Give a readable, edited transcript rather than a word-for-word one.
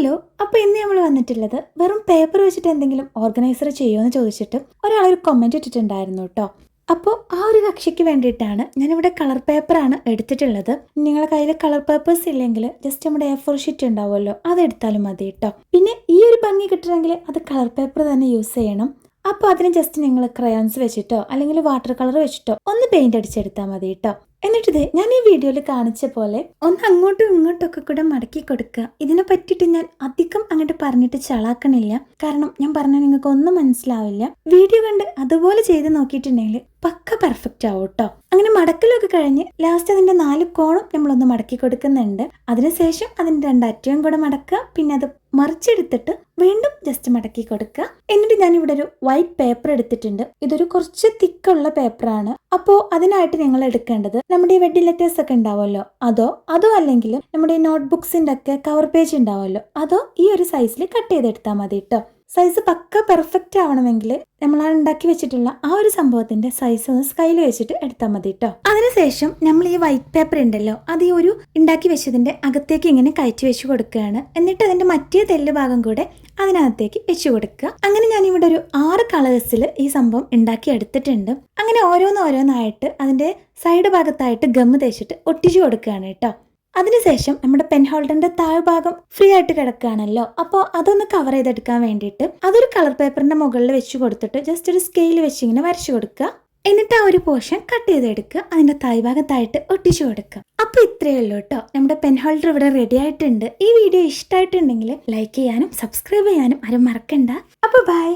Hello. അപ്പോൾ ഇന്ന് നമ്മൾ വന്നിട്ടുള്ളത് വെറും പേപ്പർ വെച്ചിട്ട് എന്തെങ്കിലും ഓർഗനൈസർ ചെയ്യുമോ എന്ന് ചോദിച്ചിട്ട് ഒരാളൊരു കമൻറ്റ് ഇട്ടിട്ടുണ്ടായിരുന്നു കേട്ടോ. അപ്പോൾ ആ ഒരു കക്ഷിക്ക് വേണ്ടിയിട്ടാണ് ഞാനിവിടെ കളർ പേപ്പറാണ് എടുത്തിട്ടുള്ളത്. നിങ്ങളുടെ കയ്യിൽ കളർ പേപ്പേഴ്സ് ഇല്ലെങ്കിൽ ജസ്റ്റ് നമ്മുടെ A4 ഷീറ്റ് ഉണ്ടാവുമല്ലോ, അതെടുത്താലും മതി കേട്ടോ. പിന്നെ ഈ ഒരു ഭംഗി കിട്ടണമെങ്കിൽ അത് കളർ പേപ്പർ തന്നെ യൂസ് ചെയ്യണം. അപ്പോൾ അതിന് ജസ്റ്റ് നിങ്ങൾ ക്രയോൺസ് വെച്ചിട്ടോ അല്ലെങ്കിൽ വാട്ടർ കളർ വെച്ചിട്ടോ ഒന്ന് പെയിന്റ് അടിച്ചെടുത്താൽ മതി കേട്ടോ. എന്നിട്ടിത് ഞാൻ ഈ വീഡിയോയിൽ കാണിച്ച പോലെ ഒന്ന് അങ്ങോട്ടും ഇങ്ങോട്ടും ഒക്കെ കൂടെ മടക്കി കൊടുക്കുക. ഇതിനെ പറ്റിയിട്ട് ഞാൻ അധികം അങ്ങോട്ട് പറഞ്ഞിട്ട് ചളാക്കണില്ല, കാരണം ഞാൻ പറഞ്ഞാൽ നിങ്ങൾക്ക് ഒന്നും മനസ്സിലാവില്ല. വീഡിയോ കണ്ട് അതുപോലെ ചെയ്ത് നോക്കിയിട്ടുണ്ടെങ്കിൽ പക്ക പെർഫെക്റ്റ് ആവും കേട്ടോ. അങ്ങനെ മടക്കലൊക്കെ കഴിഞ്ഞ് ലാസ്റ്റ് അതിന്റെ 4 കോണും നമ്മളൊന്ന് മടക്കി കൊടുക്കുന്നുണ്ട്. അതിനുശേഷം അതിന്റെ 2 അറ്റവും കൂടെ മടക്കുക, പിന്നെ അത് മറിച്ചെടുത്തിട്ട് വീണ്ടും ജസ്റ്റ് മടക്കി കൊടുക്കുക. എന്നിട്ട് ഞാൻ ഇവിടെ ഒരു വൈറ്റ് പേപ്പർ എടുത്തിട്ടുണ്ട്. ഇതൊരു കുറച്ച് തിക്കുള്ള പേപ്പറാണ്. അപ്പോൾ അതിനായിട്ട് നിങ്ങൾ എടുക്കേണ്ടത് നമ്മുടെ ഈ വെഡ്ഡിംഗ് ലെറ്റേഴ്സ് ഒക്കെ ഉണ്ടാവുമല്ലോ, അതോ അല്ലെങ്കിൽ നമ്മുടെ ഈ നോട്ട്ബുക്സിന്റെ ഒക്കെ കവർ പേജ് ഉണ്ടാവുമല്ലോ, അതോ ഈ ഒരു സൈസിൽ കട്ട് ചെയ്തെടുത്താൽ മതി കേട്ടോ. സൈസ് പക്ക പെർഫെക്റ്റ് ആവണമെങ്കിൽ നമ്മൾ ആ ഉണ്ടാക്കി വെച്ചിട്ടുള്ള ആ ഒരു സംഭവത്തിന്റെ സൈസ് ഒന്ന് സ്കെയിൽ വെച്ചിട്ട് എടുത്താൽ മതി കേട്ടോ. അതിനുശേഷം നമ്മൾ ഈ വൈറ്റ് പേപ്പർ ഉണ്ടല്ലോ, അത് ഈ ഒരു ഉണ്ടാക്കി വെച്ചതിന്റെ അകത്തേക്ക് ഇങ്ങനെ കയറ്റി വെച്ച് കൊടുക്കുകയാണ്. എന്നിട്ട് അതിന്റെ മറ്റേ തെല്ല് ഭാഗം കൂടെ അതിനകത്തേക്ക് വെച്ച് കൊടുക്കുക. അങ്ങനെ ഞാനിവിടെ ഒരു 6 കളേഴ്സിൽ ഈ സംഭവം ഉണ്ടാക്കി എടുത്തിട്ടുണ്ട്. അങ്ങനെ ഓരോന്നായിട്ട് അതിന്റെ സൈഡ് ഭാഗത്തായിട്ട് ഗമ്മ് തേച്ചിട്ട് ഒട്ടിച്ചു കൊടുക്കുകയാണ് കേട്ടോ. അതിനുശേഷം നമ്മുടെ പെൻ ഹോൾഡറിന്റെ താഴ്ഭാഗം ഫ്രീ ആയിട്ട് കിടക്കുകയാണല്ലോ, അപ്പോൾ അതൊന്ന് കവർ ചെയ്തെടുക്കാൻ വേണ്ടിയിട്ട് അതൊരു കളർ പേപ്പറിന്റെ മുകളിൽ വെച്ച് കൊടുത്തിട്ട് ജസ്റ്റ് ഒരു സ്കെയിൽ വെച്ച് ഇങ്ങനെ വരച്ചു കൊടുക്കുക. എന്നിട്ട് ആ ഒരു പോർഷൻ കട്ട് ചെയ്തെടുക്കുക, അതിന്റെ താഴ്ഭാഗത്തായിട്ട് ഒട്ടിച്ചു കൊടുക്കുക. അപ്പൊ ഇത്രയേ ഉള്ളൂ കേട്ടോ, നമ്മുടെ പെൻ ഹോൾഡർ ഇവിടെ റെഡി ആയിട്ടുണ്ട്. ഈ വീഡിയോ ഇഷ്ടമായിട്ടുണ്ടെങ്കിൽ ലൈക്ക് ചെയ്യാനും സബ്സ്ക്രൈബ് ചെയ്യാനും ആരും മറക്കണ്ട. അപ്പൊ ബൈ.